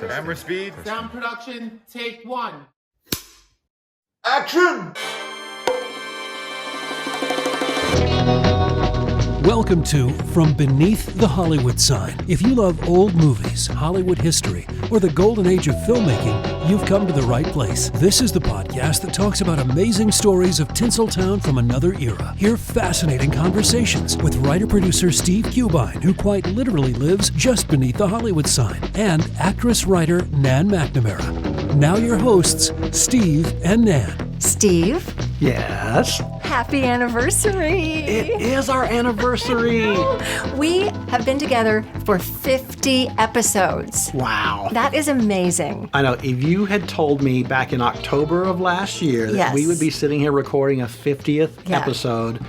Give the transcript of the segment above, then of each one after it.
Camera speed. Sound production, take one. Action! Welcome to From Beneath the Hollywood Sign. If you love old movies, Hollywood history, or the golden age of filmmaking, you've come to the right place. This is the podcast that talks about amazing stories of Tinseltown from another era. Hear fascinating conversations with writer-producer Steve Cubine, who quite literally lives just beneath the Hollywood sign, and actress-writer Nan McNamara. Now your hosts, Steve and Nan. Steve? Yes? Happy anniversary! It is our anniversary! We have been together for 50 episodes. Wow. That is amazing. I know, if you had told me back in October of last year that we would be sitting here recording a 50th episode,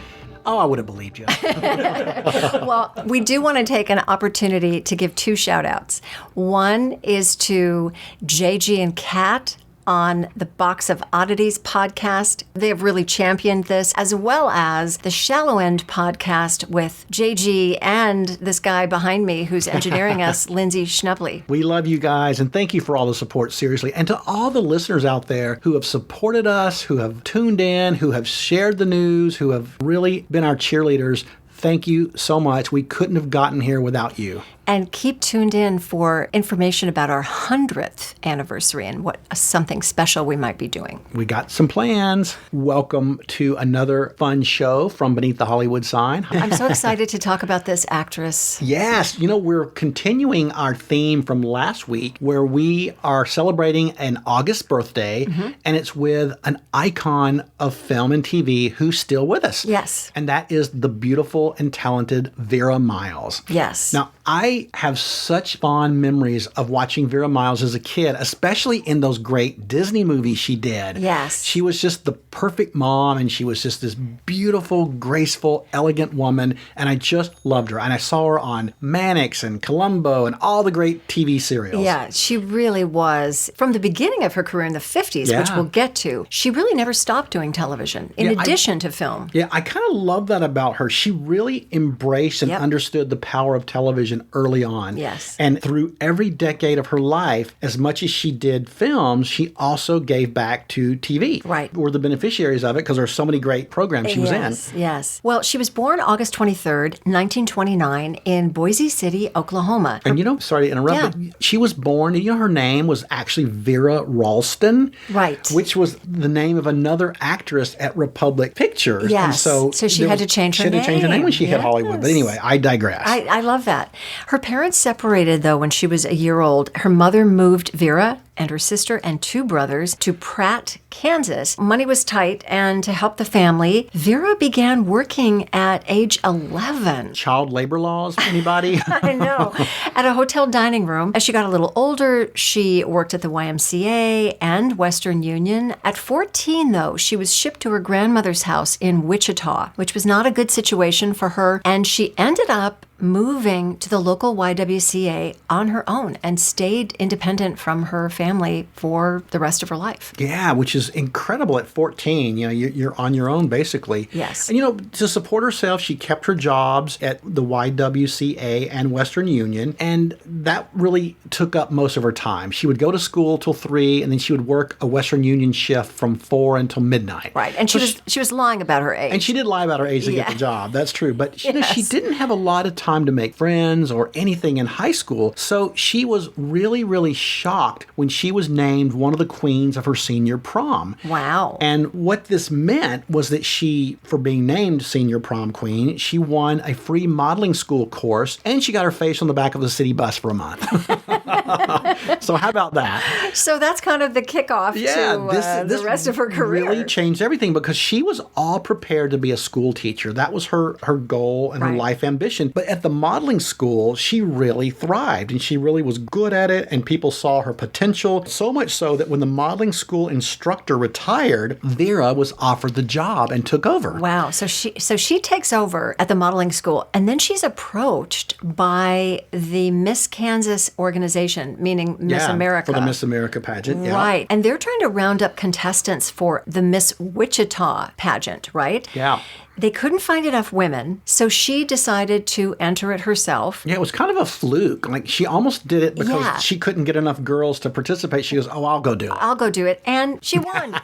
I would have believed you. Well, we do want to take an opportunity to give two shout-outs. One is to JG and Kat on the Box of Oddities podcast. They have really championed this, as well as the Shallow End podcast with JG and this guy behind me who's engineering us, Lindsay Schnebley. We love you guys, and thank you for all the support, seriously. And to all the listeners out there who have supported us, who have tuned in, who have shared the news, who have really been our cheerleaders, thank you so much. We couldn't have gotten here without you. And keep tuned in for information about our 100th anniversary and what something special we might be doing. We got some plans. Welcome to another fun show from Beneath the Hollywood Sign. I'm so excited to talk about this actress. Yes. You know, we're continuing our theme from last week where we are celebrating an August birthday, and it's with an icon of film and TV who's still with us. Yes. And that is the beautiful and talented Vera Miles. Yes. Now, I have such fond memories of watching Vera Miles as a kid, especially in those great Disney movies she did. Yes. She was just the perfect mom, and she was just this beautiful, graceful, elegant woman, and I just loved her. And I saw her on Mannix and Columbo and all the great TV serials. Yeah, she really was. From the beginning of her career in the 50s, which we'll get to, she really never stopped doing television, in addition to film. Yeah, I kind of love that about her. She really embraced and understood the power of television early on. Yes. And through every decade of her life, as much as she did films, she also gave back to TV. Right. We're the beneficiaries of it because there's so many great programs she was in. Yes. Well, she was born August 23rd, 1929 in Boise City, Oklahoma. And sorry to interrupt, but she was born, her name was actually Vera Ralston. Right. Which was the name of another actress at Republic Pictures. Yes. And so she had to change her name. She had to change her name when she hit Hollywood. But anyway, I digress. I love that. Her parents separated, though, when she was a year old. Her mother moved Vera and her sister and two brothers to Pratt, Kansas. Money was tight, and to help the family, Vera began working at age 11. Child labor laws, anybody? I know. At a hotel dining room. As she got a little older, she worked at the YMCA and Western Union. At 14, though, she was shipped to her grandmother's house in Wichita, which was not a good situation for her, and she ended up moving to the local YWCA on her own and stayed independent from her family for the rest of her life. Yeah, which is incredible at 14. You're on your own, basically. Yes. And, to support herself, she kept her jobs at the YWCA and Western Union, and that really took up most of her time. She would go to school till 3, and then she would work a Western Union shift from 4 until midnight. Right, and she was lying about her age. And she did lie about her age to get the job. That's true. But she didn't have a lot of time to make friends or anything in high school, so she was really, really shocked when she was named one of the queens of her senior prom. Wow. And what this meant was that she, for being named senior prom queen, she won a free modeling school course, and she got her face on the back of the city bus for a month. So how about that? So that's kind of the kickoff to the rest of her career. Really changed everything because she was all prepared to be a school teacher. That was her goal and her life ambition. But at the modeling school, she really thrived, and she really was good at it, and people saw her potential, so much so that when the modeling school instructor retired, Vera was offered the job and took over. Wow. So she takes over at the modeling school, and then she's approached by the Miss Kansas organization, meaning Miss America. For the Miss America pageant. Right. And they're trying to round up contestants for the Miss Wichita pageant, right? Yeah. They couldn't find enough women, so she decided to enter it herself. Yeah, it was kind of a fluke. Like, she almost did it because Yeah. she couldn't get enough girls to participate. She goes, oh, I'll go do it. I'll go do it. And she won.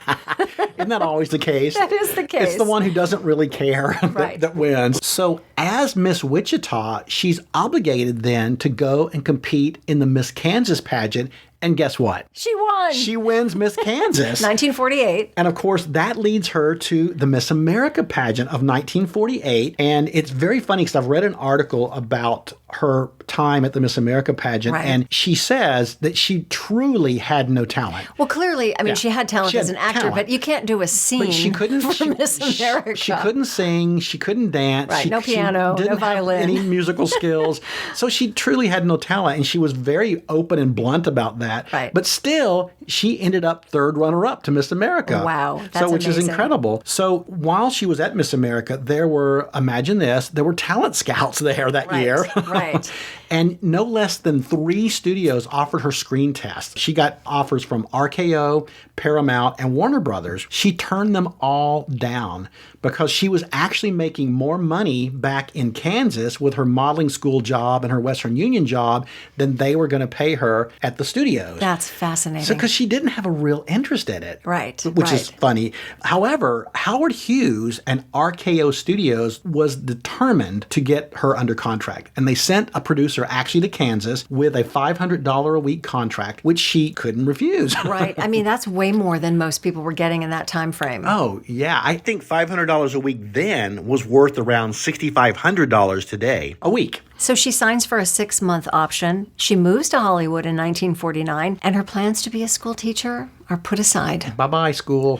Isn't that always the case? That is the case. It's the one who doesn't really care Right. that wins. So as Miss Wichita, she's obligated then to go and compete in the Miss Kansas pageant. And guess what? She won. She wins Miss Kansas. 1948. And of course, that leads her to the Miss America pageant of 1948. And it's very funny because I've read an article about her time at the Miss America pageant. Right. And she says that she truly had no talent. Well, clearly, I mean, Yeah. she had talent She had as an actor, talent. but you can't do a scene But she couldn't. for Miss America. She couldn't sing. She couldn't dance. Right, She, no piano, she didn't no violin. have any musical skills. So she truly had no talent, and she was very open and blunt about that. Right. But still, she ended up third runner-up to Miss America. Wow, that's which is amazing. incredible. So while she was at Miss America, there were, imagine this, there were talent scouts there that Right, year. right. And no less than 3 studios offered her screen test. She got offers from RKO, Paramount, and Warner Brothers. She turned them all down because she was actually making more money back in Kansas with her modeling school job and her Western Union job than they were going to pay her at the studios. That's fascinating. Because she didn't have a real interest in it. Right, Which is right. funny. However, Howard Hughes and RKO Studios was determined to get her under contract. And they sent a producer actually to Kansas with a $500 a week contract, which she couldn't refuse. Right. I mean, that's way more than most people were getting in that time frame. Oh, yeah. I think $500 a week then was worth around $6,500 today. A week. So she signs for a 6-month option. She moves to Hollywood in 1949, and her plans to be a school teacher are put aside. Bye-bye, school.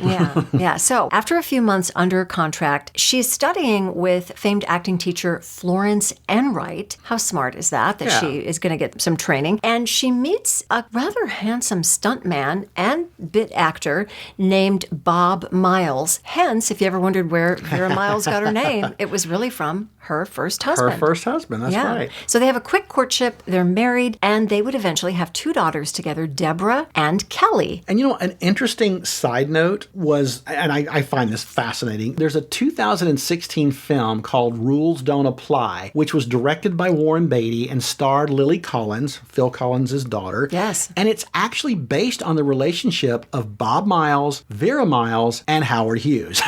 Yeah. So after a few months under contract, she's studying with famed acting teacher Florence Enright. How smart is that Yeah. she is going to get some training? And she meets a rather handsome stuntman and bit actor named Bob Miles. Hence, if you ever wondered where Vera Miles got her name, it was really from her first husband. Her first husband, that's right. So they have a quick courtship, they're married, and they would eventually have 2 daughters together, Deborah and Kelly. And you know, an interesting side note was, and I find this fascinating, there's a 2016 film called Rules Don't Apply, which was directed by Warren Beatty and starred Lily Collins, Phil Collins' daughter. Yes. And it's actually based on the relationship of Bob Miles, Vera Miles, and Howard Hughes.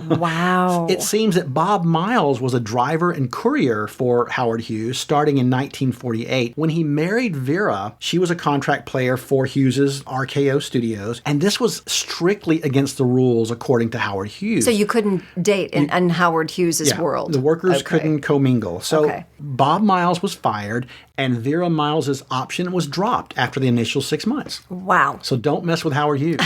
Wow. It seems that Bob Miles was a driver and courier for Howard Hughes starting in 1948. When he married Vera, she was a contract player for Hughes's RKO Studios, and this was strictly against the rules according to Howard Hughes. So you couldn't date in Howard Hughes's world. The workers Okay. couldn't commingle. So Okay. Bob Miles was fired, and Vera Miles' option was dropped after the initial 6 months. Wow. So don't mess with Howard Hughes.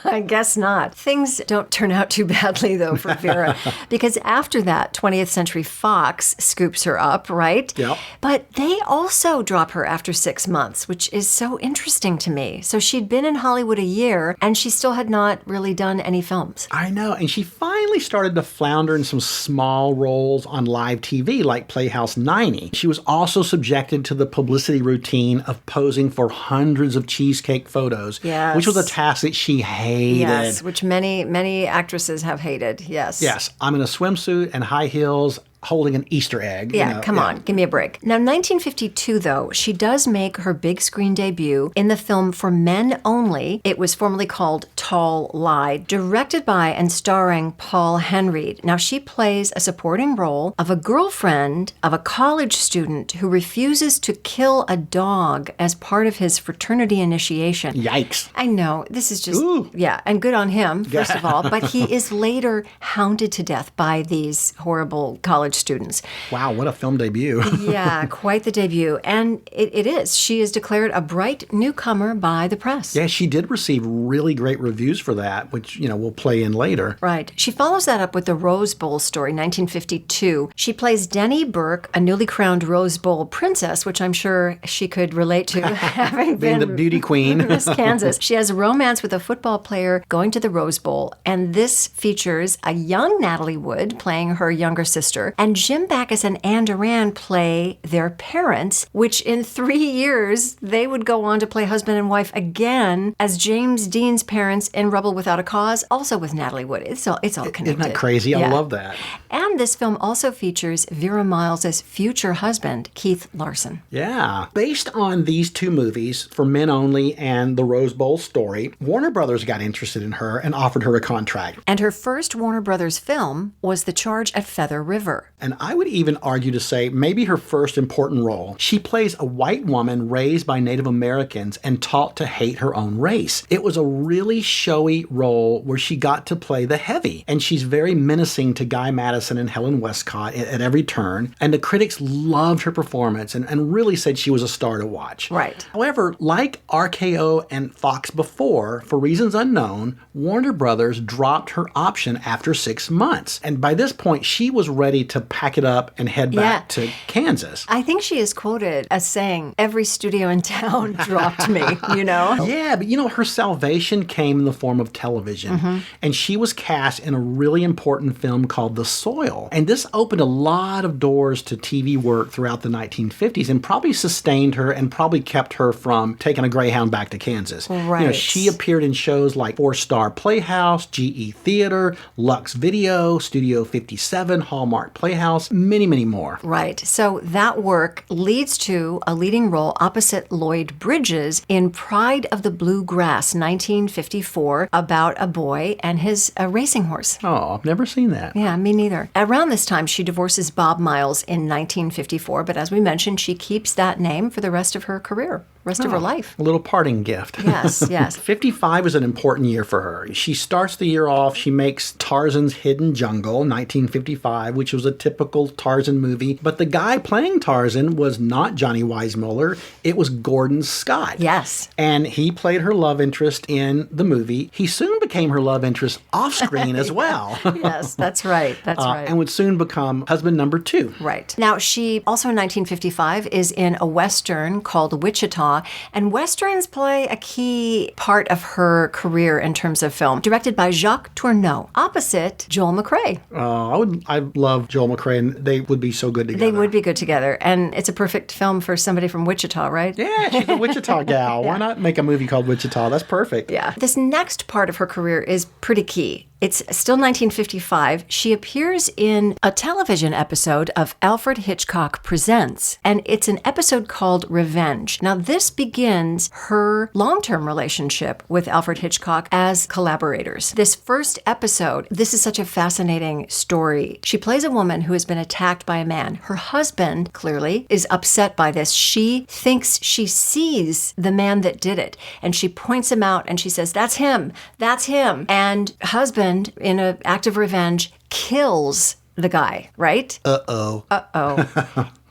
I guess not. Things don't turn out too badly, though, for Vera, because after that, 20th Century Fox scoops her up, right? Yep. But they also drop her after 6 months, which is so interesting to me. So she'd been in Hollywood a year, and she still had not really done any films. I know. And she finally started to flounder in some small roles on live TV like Playhouse 90. She was also subjected to the publicity routine of posing for hundreds of cheesecake photos, Yes. which was a task that she hated. Yes, which many actresses have hated. Yes. Yes, I'm in a swimsuit and high heels holding an Easter egg. you Yeah, know, come on, give me a break. Now, 1952, though, she does make her big screen debut in the film For Men Only. It was formerly called Tall Lie, directed by and starring Paul Henreid. Now, she plays a supporting role of a girlfriend of a college student who refuses to kill a dog as part of his fraternity initiation. Yikes. I know, this is just, Ooh. yeah, and good on him, first of all, but he is later hounded to death by these horrible college students. Wow, what a film debut. Yeah, quite the debut. And it is. She is declared a bright newcomer by the press. Yeah, she did receive really great reviews for that, which, we'll play in later. Right. She follows that up with the Rose Bowl story, 1952. She plays Denny Burke, a newly crowned Rose Bowl princess, which I'm sure she could relate to, having Being been the beauty queen. Miss Kansas. She has a romance with a football player going to the Rose Bowl, and this features a young Natalie Wood playing her younger sister, And Jim Backus and Anne Duran play their parents, which in 3 years, they would go on to play husband and wife again as James Dean's parents in Rebel Without a Cause, also with Natalie Wood. It's all connected. Isn't that crazy? I love that. And this film also features Vera Miles' future husband, Keith Larson. Yeah. Based on these two movies, For Men Only and The Rose Bowl Story, Warner Brothers got interested in her and offered her a contract. And her first Warner Brothers film was The Charge at Feather River. And I would even argue to say maybe her first important role. She plays a white woman raised by Native Americans and taught to hate her own race. It was a really showy role where she got to play the heavy. And she's very menacing to Guy Madison and Helen Westcott at every turn. And the critics loved her performance and really said she was a star to watch. Right. However, like RKO and Fox before, for reasons unknown, Warner Brothers dropped her option after 6 months. And by this point, she was ready to pack it up and head back to Kansas. I think she is quoted as saying, every studio in town dropped me, you know? Yeah, but her salvation came in the form of television. And she was cast in a really important film called The Soil. And this opened a lot of doors to TV work throughout the 1950s and probably sustained her and probably kept her from taking a Greyhound back to Kansas. Right. She appeared in shows like Four Star Playhouse, GE Theater, Lux Video, Studio 57, Hallmark Playhouse, many, many more. Right. So that work leads to a leading role opposite Lloyd Bridges in Pride of the Bluegrass, 1954, about a boy and his racing horse. Oh, I've never seen that. Yeah, me neither. Around this time, she divorces Bob Miles in 1954, but as we mentioned, she keeps that name for the rest of her career. Rest of her life. A little parting gift. Yes, yes. 55 is an important year for her. She starts the year off, she makes Tarzan's Hidden Jungle, 1955, which was a typical Tarzan movie. But the guy playing Tarzan was not Johnny Weissmuller. It was Gordon Scott. Yes. And he played her love interest in the movie. He soon became her love interest off screen as well. Yes, that's right. That's right. And would soon become husband number 2. Right. Now, she also in 1955 is in a Western called Wichita. And Westerns play a key part of her career in terms of film. Directed by Jacques Tourneau, opposite Joel McCrea. I love Joel McCrea, and they would be so good together. They would be good together. And it's a perfect film for somebody from Wichita, right? Yeah, she's a Wichita gal. Why not make a movie called Wichita? That's perfect. Yeah. This next part of her career is pretty key. It's still 1955. She appears in a television episode of Alfred Hitchcock Presents, and it's an episode called Revenge. Now, this begins her long-term relationship with Alfred Hitchcock as collaborators. This first episode, this is such a fascinating story. She plays a woman who has been attacked by a man. Her husband, clearly, is upset by this. She thinks she sees the man that did it, and she points him out, and she says, "That's him. That's him." And husband, in an act of revenge, kills the guy, right? Uh-oh.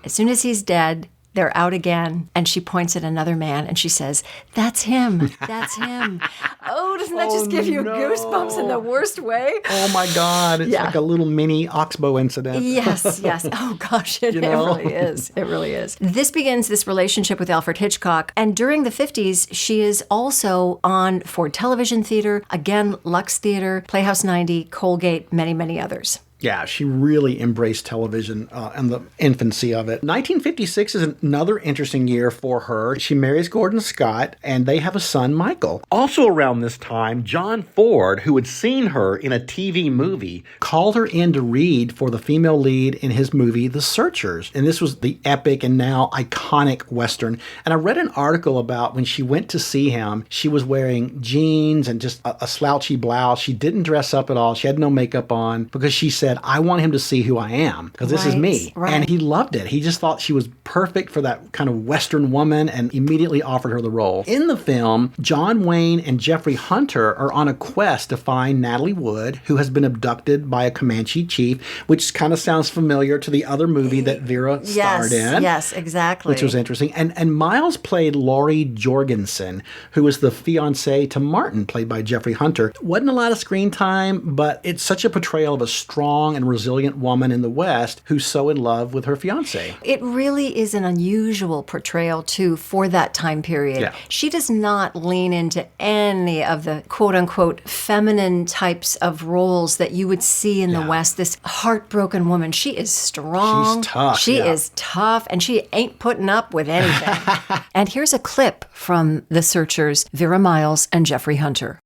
As soon as he's dead, they're out again, and she points at another man, and she says, "That's him. That's him." Oh, doesn't that just give you goosebumps in the worst way? Oh, my God. It's like a little mini Oxbow incident. Yes, yes. Oh, gosh, it really is. It really is. This begins this relationship with Alfred Hitchcock, and during the 50s, she is also on Ford Television Theater, again, Lux Theater, Playhouse 90, Colgate, many, many others. Yeah, she really embraced television and the infancy of it. 1956 is another interesting year for her. She marries Gordon Scott, and they have a son, Michael. Also around this time, John Ford, who had seen her in a TV movie, called her in to read for the female lead in his movie, The Searchers. And this was the epic and now iconic Western. And I read an article about when she went to see him, she was wearing jeans and just a slouchy blouse. She didn't dress up at all. She had no makeup on because she said, I want him to see who I am because this is me. Right. And he loved it. He just thought she was perfect for that kind of Western woman and immediately offered her the role. In the film, John Wayne and Jeffrey Hunter are on a quest to find Natalie Wood, who has been abducted by a Comanche chief, which kind of sounds familiar to the other movie that Vera starred in. Yes, exactly. Which was interesting. And Miles played Laurie Jorgensen, who was the fiancée to Martin, played by Jeffrey Hunter. Wasn't a lot of screen time, but it's such a portrayal of a strong strong and resilient woman in the West who's so in love with her fiancé. It really is an unusual portrayal, too, for that time period. Yeah. She does not lean into any of the quote-unquote feminine types of roles that you would see in the West. This heartbroken woman, she is strong. She's tough. She is tough, and she ain't putting up with anything. And here's a clip from The Searchers, Vera Miles and Jeffrey Hunter.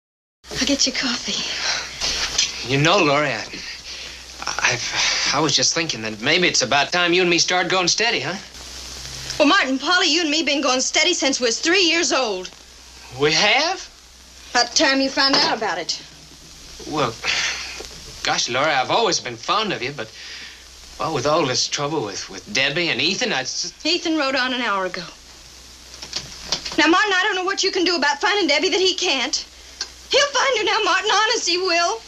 I'll get you coffee. You know, Lori, I was just thinking that maybe it's about time you and me started going steady, huh? Well, Martin, Polly, you and me been going steady since we was 3 years old. We have? About the time you found out about it. Well, gosh, Lori, I've always been fond of you, but, well, with all this trouble with Debbie and Ethan, Ethan wrote on an hour ago. Now, Martin, I don't know what you can do about finding Debbie that he can't. He'll find her now, Martin. Honest, he will.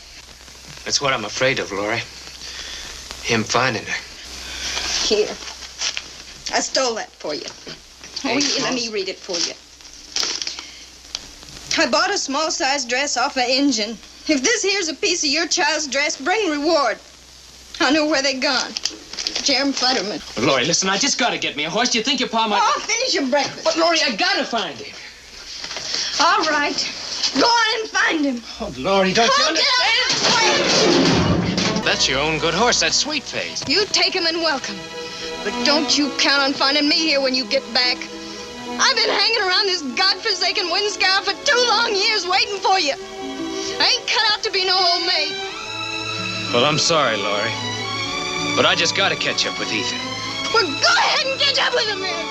That's what I'm afraid of, Lori. Him finding her. Here. I stole that for you. Oh, here, let me read it for you. I bought a small-sized dress off an engine. If this here's a piece of your child's dress, bring reward. I know where they gone. Jeremy Futterman. Well, Lori, listen, I just gotta get me a horse. Do you think your pa might... Oh, finish your breakfast. But, Lori, I gotta find him. All right. Go on and find him. Oh, Lori, don't you understand? Get out of That's your own good horse, that Sweet Face. You take him and welcome. But don't you count on finding me here when you get back. I've been hanging around this godforsaken windscour for 2 long years waiting for you. I ain't cut out to be no old maid. Well, I'm sorry, Lori. But I just gotta catch up with Ethan. Well, go ahead and catch up with him then.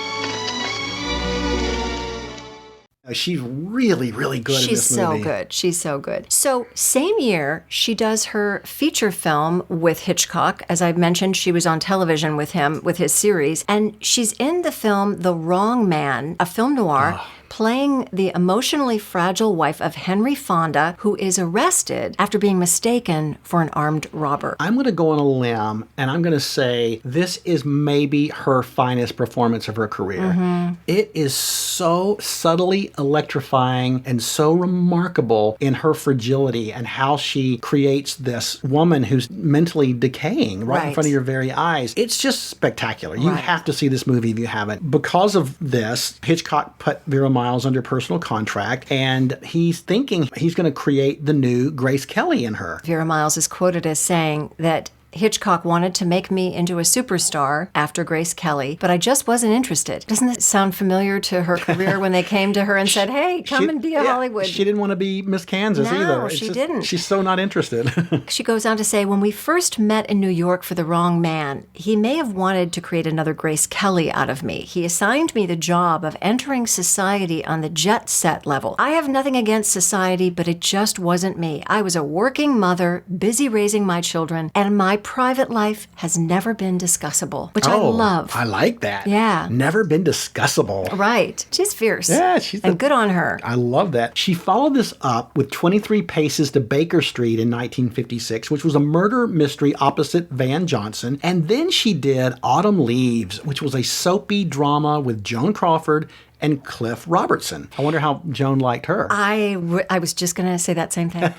She's really, really good in this movie. She's so good. She's so good. So, same year, she does her feature film with Hitchcock. As I mentioned, she was on television with him, with his series. And she's in the film The Wrong Man, a film noir, playing the emotionally fragile wife of Henry Fonda, who is arrested after being mistaken for an armed robber. I'm going to go on a limb, and I'm going to say this is maybe her finest performance of her career. It is so subtly electrifying and so remarkable in her fragility and how she creates this woman who's mentally decaying right in front of your very eyes. It's just spectacular. You have to see this movie if you haven't. Because of this, Hitchcock put Vera Miles under personal contract, and he's thinking he's going to create the new Grace Kelly in her. Vera Miles is quoted as saying that Hitchcock wanted to make me into a superstar after Grace Kelly, but I just wasn't interested. Doesn't it sound familiar to her career when they came to her and said, hey, come and be a Hollywood? She didn't want to be Miss Kansas either. No, she didn't. She's so not interested. She goes on to say, when we first met in New York for The Wrong Man, he may have wanted to create another Grace Kelly out of me. He assigned me the job of entering society on the jet set level. I have nothing against society, but it just wasn't me. I was a working mother, busy raising my children, and my private life has never been discussable, which I love. I like that. Yeah. Never been discussable. Right. She's fierce. Yeah, and good on her. I love that. She followed this up with 23 Paces to Baker Street in 1956, which was a murder mystery opposite Van Johnson. And then she did Autumn Leaves, which was a soapy drama with Joan Crawford and Cliff Robertson. I wonder how Joan liked her. I was just going to say that same thing.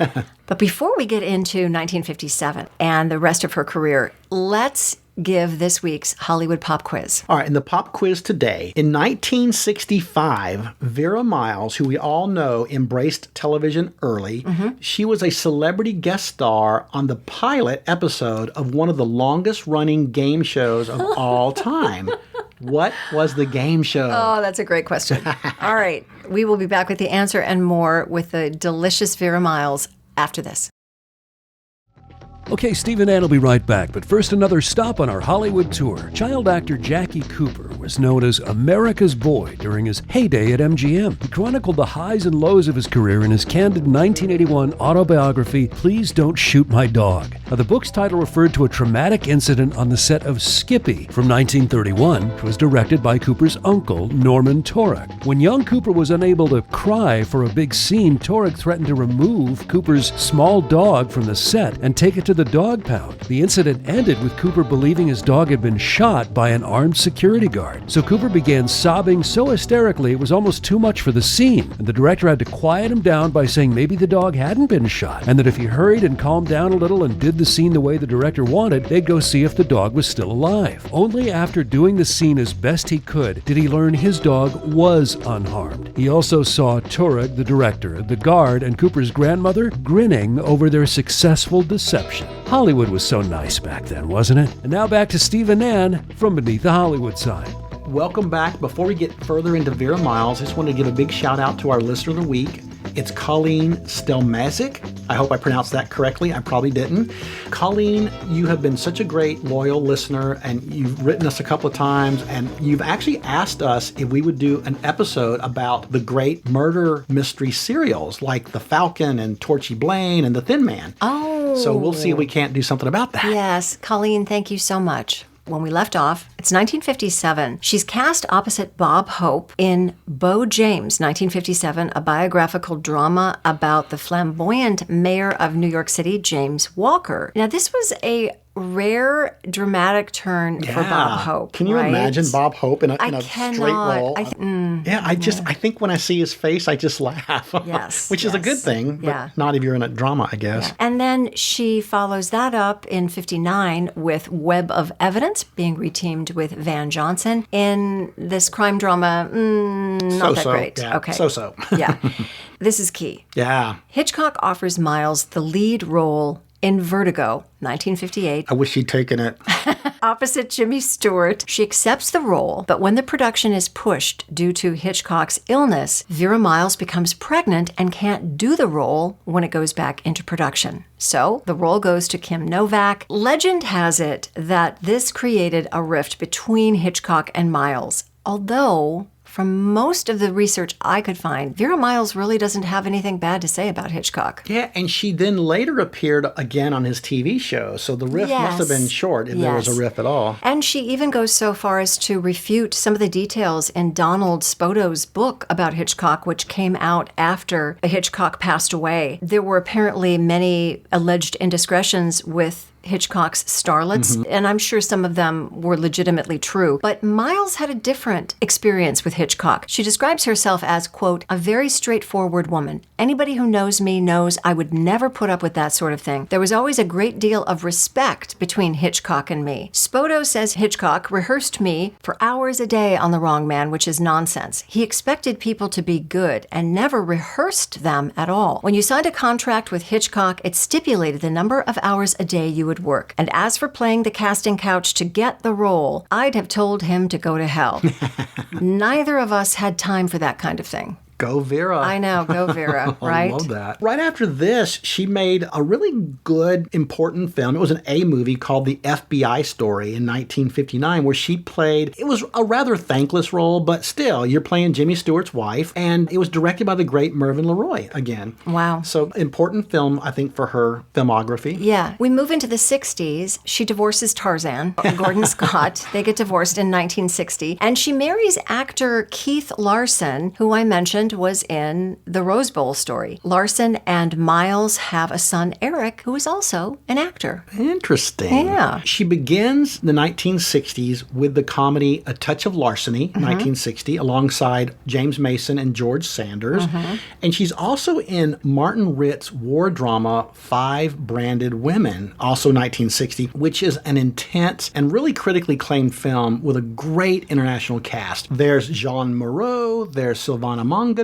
But before we get into 1957 and the rest of her career, let's give this week's Hollywood Pop Quiz. All right, in the pop quiz today, in 1965, Vera Miles, who we all know embraced television early, she was a celebrity guest star on the pilot episode of one of the longest-running game shows of all time. What was the game show? Oh, that's a great question. All right, we will be back with the answer and more with the delicious Vera Miles after this. Okay, Steve and Ann will be right back, but first another stop on our Hollywood tour. Child actor Jackie Cooper was known as America's Boy during his heyday at MGM. He chronicled the highs and lows of his career in his candid 1981 autobiography, Please Don't Shoot My Dog. Now, the book's title referred to a traumatic incident on the set of Skippy from 1931, which was directed by Cooper's uncle, Norman Taurog. When young Cooper was unable to cry for a big scene, Taurog threatened to remove Cooper's small dog from the set and take it to the dog pound. The incident ended with Cooper believing his dog had been shot by an armed security guard. guard. So Cooper began sobbing so hysterically it was almost too much for the scene, and the director had to quiet him down by saying maybe the dog hadn't been shot, and that if he hurried and calmed down a little and did the scene the way the director wanted, they'd go see if the dog was still alive. Only after doing the scene as best he could did he learn his dog was unharmed. He also saw Turek, the director, the guard, and Cooper's grandmother grinning over their successful deception. Hollywood was so nice back then, wasn't it? And now back to Steve and Ann from Beneath the Hollywood Sign. Welcome back. Before we get further into Vera Miles, I just want to give a big shout out to our listener of the week. It's Colleen Stelmazik. I hope I pronounced that correctly. I probably didn't. Colleen, you have been such a great, loyal listener, and you've written us a couple of times, and you've actually asked us if we would do an episode about the great murder mystery serials like The Falcon and Torchy Blaine and The Thin Man. Oh. So we'll see if we can't do something about that. Yes. Colleen, thank you so much. When we left off, it's 1957. She's cast opposite Bob Hope in Bo James, 1957, a biographical drama about the flamboyant mayor of New York City, James Walker. Now, this was a rare dramatic turn for Bob Hope. Can you imagine Bob Hope in a straight role? I think when I see his face, I just laugh. Yes. Which is a good thing, but not if you're in a drama, I guess. Yeah. And then she follows that up in 59 with Web of Evidence, being reteamed with Van Johnson in this crime drama. Not that great. Yeah. Okay. So. Yeah. This is key. Yeah. Hitchcock offers Miles the lead role in Vertigo, 1958. I wish she'd taken it. Opposite Jimmy Stewart. She accepts the role, but when the production is pushed due to Hitchcock's illness, Vera Miles becomes pregnant and can't do the role when it goes back into production. So the role goes to Kim Novak. Legend has it that this created a rift between Hitchcock and Miles, although from most of the research I could find, Vera Miles really doesn't have anything bad to say about Hitchcock. Yeah, and she then later appeared again on his TV show, so the riff must have been short if there was a riff at all. And she even goes so far as to refute some of the details in Donald Spoto's book about Hitchcock, which came out after Hitchcock passed away. There were apparently many alleged indiscretions with Hitchcock's starlets, and I'm sure some of them were legitimately true. But Miles had a different experience with Hitchcock. She describes herself as, quote, a very straightforward woman. Anybody who knows me knows I would never put up with that sort of thing. There was always a great deal of respect between Hitchcock and me. Spoto says Hitchcock rehearsed me for hours a day on The Wrong Man, which is nonsense. He expected people to be good and never rehearsed them at all. When you signed a contract with Hitchcock, it stipulated the number of hours a day you would work. And as for playing the casting couch to get the role, I'd have told him to go to hell. Neither of us had time for that kind of thing. Go Vera. I know, go Vera, right? I love that. Right after this, she made a really good, important film. It was an A movie called The FBI Story in 1959, where she played, it was a rather thankless role, but still, you're playing Jimmy Stewart's wife, and it was directed by the great Mervyn LeRoy again. Wow. So, important film, I think, for her filmography. Yeah. We move into the 60s. She divorces Tarzan, Gordon Scott. They get divorced in 1960, and she marries actor Keith Larson, who I mentioned was in the Rose Bowl story. Larson and Miles have a son, Eric, who is also an actor. Interesting. Yeah. She begins the 1960s with the comedy A Touch of Larceny, 1960, alongside James Mason and George Sanders. And she's also in Martin Ritt's war drama, Five Branded Women, also 1960, which is an intense and really critically acclaimed film with a great international cast. There's Jean Moreau, there's Silvana Mangano,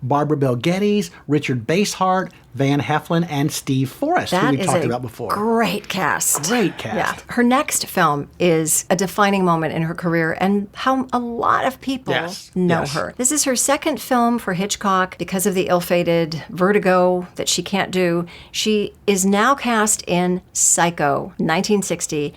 Barbara Bel Geddes, Richard Basehart, Van Heflin, and Steve Forrest, who we talked about before. Great cast. Great cast. Yeah. Her next film is a defining moment in her career and how a lot of people know her. This is her second film for Hitchcock because of the ill-fated Vertigo that she can't do. She is now cast in Psycho, 1960.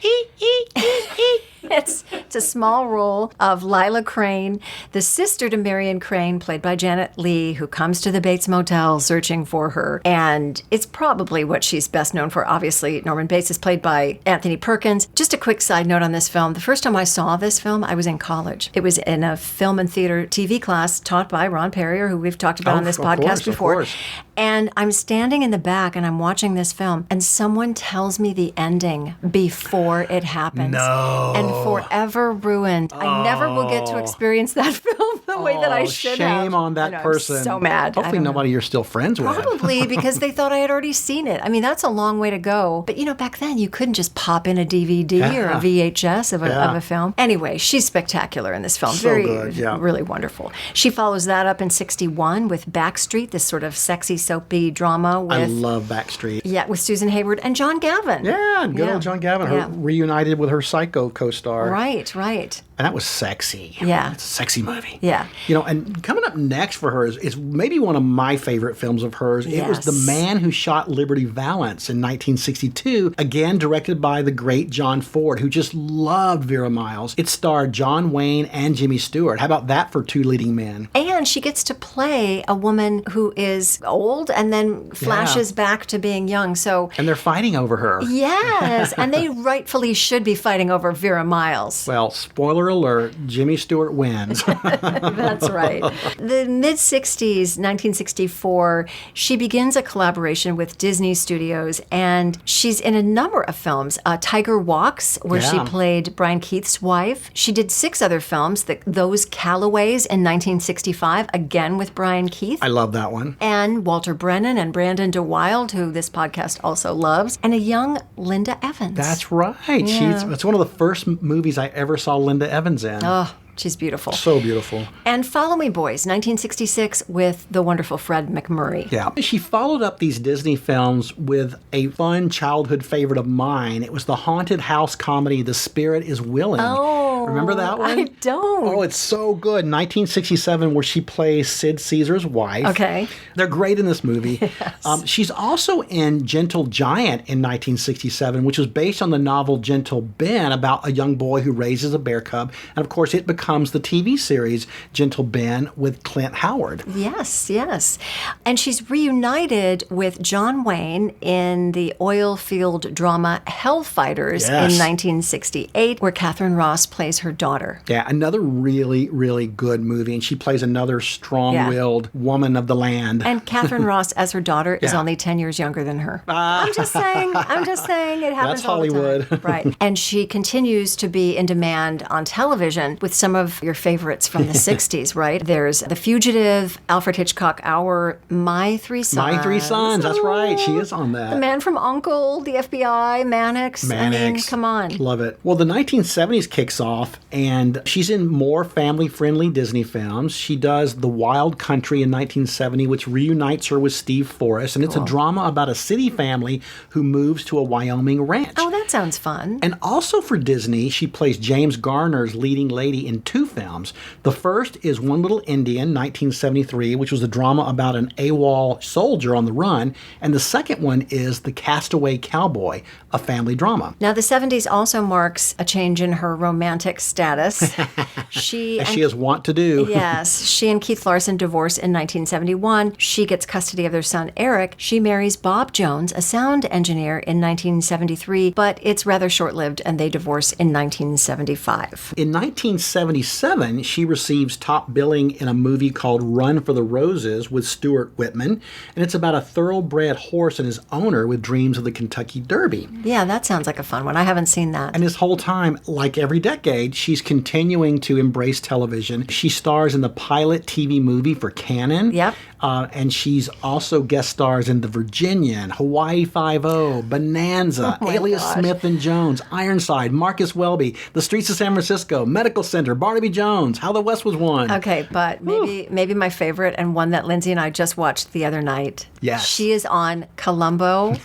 It's a small role of Lila Crane, the sister to Marion Crane, played by Janet Leigh, who comes to the Bates Motel searching for her. And it's probably what she's best known for. Obviously, Norman Bates is played by Anthony Perkins. Just a quick side note on this film. The first time I saw this film, I was in college. It was in a film and theater TV class taught by Ron Perrier, who we've talked about on this podcast before. And I'm standing in the back and I'm watching this film and someone tells me the ending before it happens. No. And forever ruined. I never will get to experience that film the way that I should have. Shame on that I know, person. I'm so mad. Hopefully nobody you're still friends with. Probably because they thought I had already seen it. I mean, that's a long way to go. But, back then you couldn't just pop in a DVD or a VHS of a film. Anyway, she's spectacular in this film. So Very good, yeah. Really wonderful. She follows that up in 1961 with Backstreet, this sort of sexy, soapy drama with... I love Backstreet. Yeah, with Susan Hayward and John Gavin. Yeah, good old John Gavin. Her reunited with her Psycho co-star. Right. And that was sexy. Yeah. It's a sexy movie. Yeah. And coming up next for her is maybe one of my favorite films of hers. It was The Man Who Shot Liberty Valance in 1962, again directed by the great John Ford, who just loved Vera Miles. It starred John Wayne and Jimmy Stewart. How about that for two leading men? And she gets to play a woman who is old and then flashes back to being young. And they're fighting over her. Yes, and they rightfully should be fighting over Vera Miles. Well, spoiler alert, Jimmy Stewart wins. That's right. The mid-60s, 1964, she begins a collaboration with Disney Studios, and she's in a number of films. Tiger Walks, where she played Brian Keith's wife. She did 6 other films, Those Callaways in 1965, again with Brian Keith. I love that one. And Walter Brennan and Brandon DeWild, who this podcast also loves, and a young Linda Evans. That's right. Yeah. It's one of the first movies I ever saw Linda Evans in. Oh, she's beautiful. So beautiful. And Follow Me Boys, 1966, with the wonderful Fred McMurray. Yeah. She followed up these Disney films with a fun childhood favorite of mine. It was the haunted house comedy, The Spirit is Willing. Oh. Remember that one? I don't. Oh, it's so good. 1967, where she plays Sid Caesar's wife. Okay. They're great in this movie. Yes. She's also in Gentle Giant in 1967, which was based on the novel Gentle Ben, about a young boy who raises a bear cub. And of course, it becomes the TV series Gentle Ben with Clint Howard. Yes. And she's reunited with John Wayne in the oil field drama Hellfighters in 1968, where Catherine Ross plays her daughter. Yeah, another really, really good movie. And she plays another strong-willed woman of the land. And Catherine Ross, as her daughter, is only 10 years younger than her. I'm just saying. It happens That's all Hollywood. the time. Right. And she continues to be in demand on television with some of your favorites from the 60s, right? There's The Fugitive, Alfred Hitchcock, My Three Sons. My Three Sons, that's right. She is on that. The Man from U.N.C.L.E., The FBI, Mannix. I mean, come on. Love it. Well, the 1970s kicks off, and she's in more family-friendly Disney films. She does The Wild Country in 1970, which reunites her with Steve Forrest, and it's a drama about a city family who moves to a Wyoming ranch. Oh, that sounds fun. And also for Disney, she plays James Garner's leading lady in 2 films. The first is One Little Indian, 1973, which was a drama about an AWOL soldier on the run. And the second one is The Castaway Cowboy, a family drama. Now, the 70s also marks a change in her romantic status. She is wont to do. Yes. She and Keith Larson divorce in 1971. She gets custody of their son, Eric. She marries Bob Jones, a sound engineer, in 1973, but it's rather short-lived, and they divorce in 1975. In 1977, she receives top billing in a movie called Run for the Roses with Stuart Whitman, and it's about a thoroughbred horse and his owner with dreams of the Kentucky Derby. Yeah, that sounds like a fun one. I haven't seen that. And this whole time, like every decade, she's continuing to embrace television. She stars in the pilot TV movie for Canon. Yep. And she's also guest stars in The Virginian, Hawaii Five-0, Bonanza, Alias Smith and Jones, Ironside, Marcus Welby, The Streets of San Francisco, Medical Center, Barnaby Jones, How the West Was Won. Okay, but maybe my favorite, and one that Lindsay and I just watched the other night. Yes. She is on Columbo.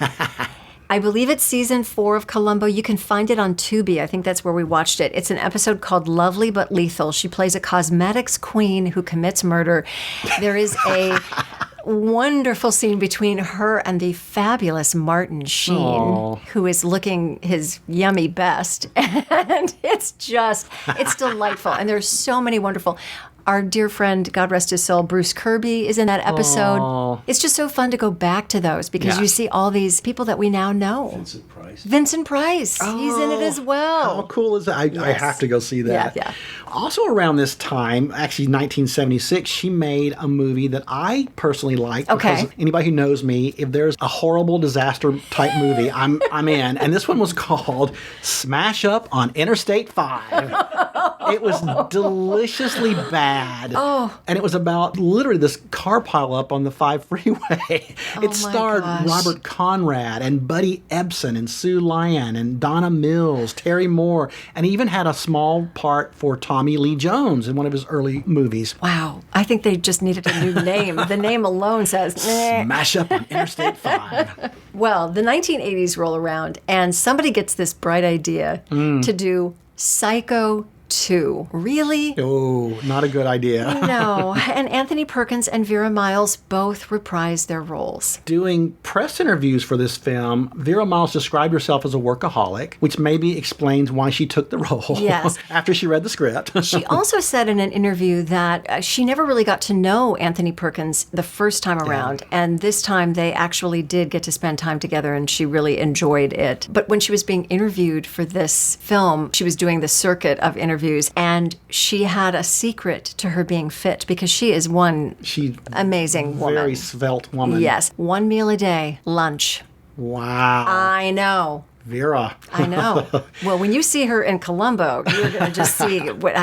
I believe it's season 4 of Columbo. You can find it on Tubi. I think that's where we watched it. It's an episode called Lovely But Lethal. She plays a cosmetics queen who commits murder. There is a wonderful scene between her and the fabulous Martin Sheen, who is looking his yummy best. And it's delightful. And there's so many wonderful... Our dear friend, God rest his soul, Bruce Kirby is in that episode. Aw. It's just so fun to go back to those because you see all these people that we now know. Vincent Price. He's in it as well. How cool is that? I have to go see that. Yeah. Also around this time, actually 1976, she made a movie that I personally like. Okay. Because anybody who knows me, if there's a horrible disaster type movie, I'm in. And this one was called Smash Up on Interstate 5. It was deliciously bad. Oh. And it was about literally this car pileup on the 5 freeway. It starred Robert Conrad and Buddy Ebsen and Sue Lyon and Donna Mills, Terry Moore, and he even had a small part for Tommy Lee Jones in one of his early movies. Wow. I think they just needed a new name. The name alone says, Smash Up on Interstate 5. Well, the 1980s roll around and somebody gets this bright idea to do Psycho 2. Really? Oh, not a good idea. No. And Anthony Perkins and Vera Miles both reprised their roles. Doing press interviews for this film, Vera Miles described herself as a workaholic, which maybe explains why she took the role Yes. after she read the script. She also said in an interview that she never really got to know Anthony Perkins the first time around, and this time they actually did get to spend time together and she really enjoyed it. But when she was being interviewed for this film, she was doing the circuit of interviews and she had a secret to her being fit because she is one amazing woman. Very svelte woman. Yes. 1 meal a day, lunch. Wow. I know. Vera. I know. Well, when you see her in Columbo, you're going to just see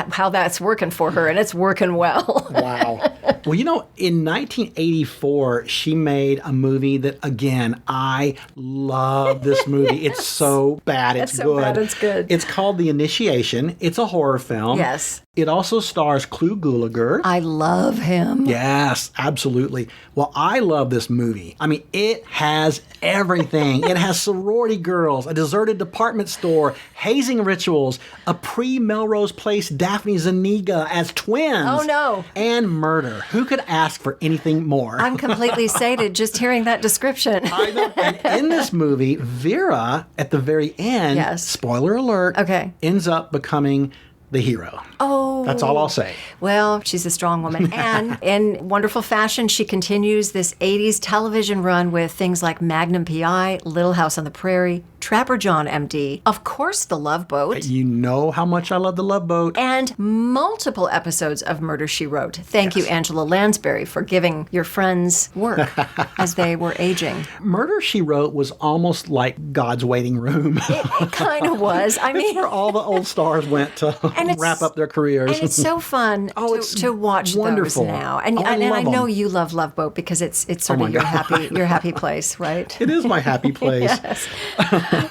how that's working for her, and it's working well. Wow. Well, in 1984, she made a movie that, again, I love this movie. It's so bad. It's so good. bad, it's good. It's called The Initiation. It's a horror film. Yes. It also stars Clu Gulager. I love him. Yes, absolutely. Well, I love this movie. I mean, it has everything. It has sorority girls, a deserted department store, hazing rituals, a pre-Melrose Place Daphne Zuniga as twins. Oh, no. And murder. Who could ask for anything more? I'm completely sated just hearing that description. I know. And in this movie, Vera, at the very end, spoiler alert, ends up becoming the hero. Oh. That's all I'll say. Well, she's a strong woman. And in wonderful fashion, she continues this 80s television run with things like Magnum P.I., Little House on the Prairie, Trapper John M.D., of course, The Love Boat. You know how much I love The Love Boat. And multiple episodes of Murder, She Wrote. Thank you, Angela Lansbury, for giving your friends work as they were aging. Murder, She Wrote was almost like God's waiting room. It kind of was. I mean, it's where all the old stars went to wrap up their careers. And it's so fun to watch wonderful. those now. And, I know you love Love Boat because it's sort of your happy place, right? It is my happy place. Yes.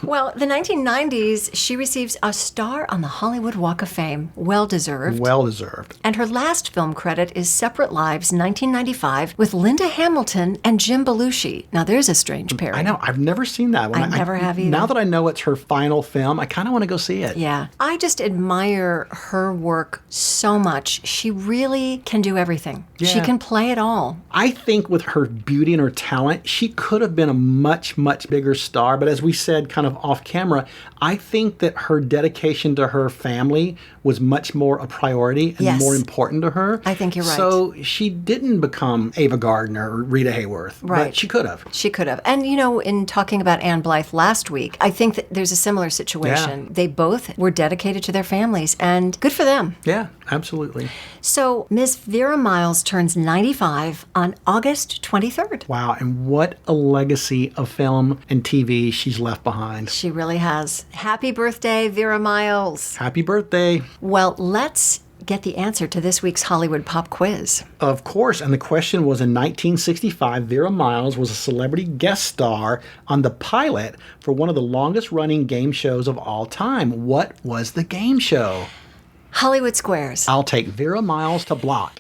Well, the 1990s, she receives a star on the Hollywood Walk of Fame. Well deserved. Well deserved. And her last film credit is Separate Lives, 1995, with Linda Hamilton and Jim Belushi. Now, there's a strange pairing. I know. I've never seen that one. I never have either. Now that I know it's her final film, I kind of want to go see it. Yeah. I just admire her work so much. She really can do everything. Yeah. She can play it all. I think with her beauty and her talent, she could have been a much, much bigger star. But as we said kind of off camera, I think that her dedication to her family was much more a priority and more important to her. I think you're right. So she didn't become Ava Gardner or Rita Hayworth. Right. But she could have. She could have. And, in talking about Anne Blythe last week, I think that there's a similar situation. Yeah. They both were dedicated to their families, and good for them. Yeah, absolutely. So Miss Vera Miles turns 95 on August 23rd. Wow, and what a legacy of film and TV she's left behind. She really has. Happy birthday, Vera Miles. Happy birthday. Well, let's get the answer to this week's Hollywood Pop Quiz. Of course, and the question was, in 1965, Vera Miles was a celebrity guest star on the pilot for one of the longest-running game shows of all time. What was the game show? Hollywood Squares. I'll take Vera Miles to block.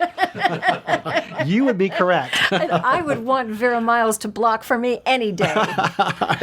You would be correct. And I would want Vera Miles to block for me any day.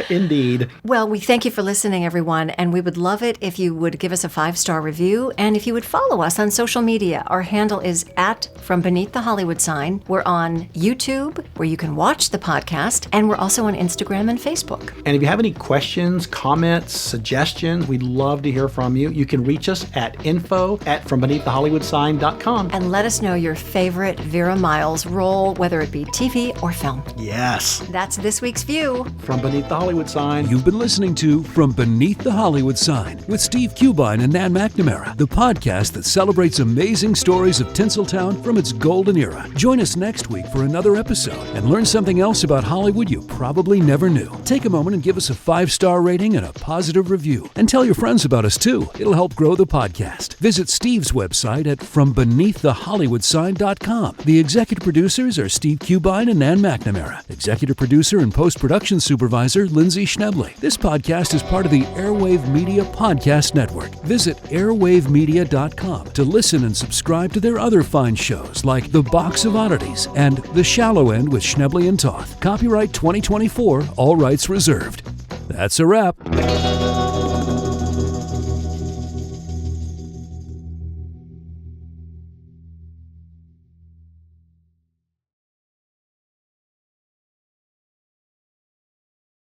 Indeed. Well, we thank you for listening, everyone, and we would love it if you would give us a 5-star review and if you would follow us on social media. Our handle is @FromBeneathTheHollywood We're on YouTube, where you can watch the podcast, and we're also on Instagram and Facebook. And if you have any questions, comments, suggestions, we'd love to hear from you. You can reach us at info at FromBeneathTheHollywoodSign.com. And let us know your favorite Vera Miles role, whether it be TV or film. Yes. That's this week's View. From Beneath the Hollywood Sign. You've been listening to From Beneath the Hollywood Sign with Steve Cubine and Nan McNamara, the podcast that celebrates amazing stories of Tinseltown from its golden era. Join us next week for another episode and learn something else about Hollywood you probably never knew. Take a moment and give us a 5-star rating and a positive review. And tell your friends about us too. It'll help grow the podcast. Visit Steve's website at FromBeneathTheHollywoodSign.com. The executive producers are Steve Cubine and Nan McNamara. Executive producer and post-production supervisor Lindsay Schnebley. This podcast is part of the Airwave Media Podcast Network. Visit airwavemedia.com to listen and subscribe to their other fine shows like The Box of Oddities and The Shallow End with Schnebley and Toth. Copyright 2024, all rights reserved. That's a wrap.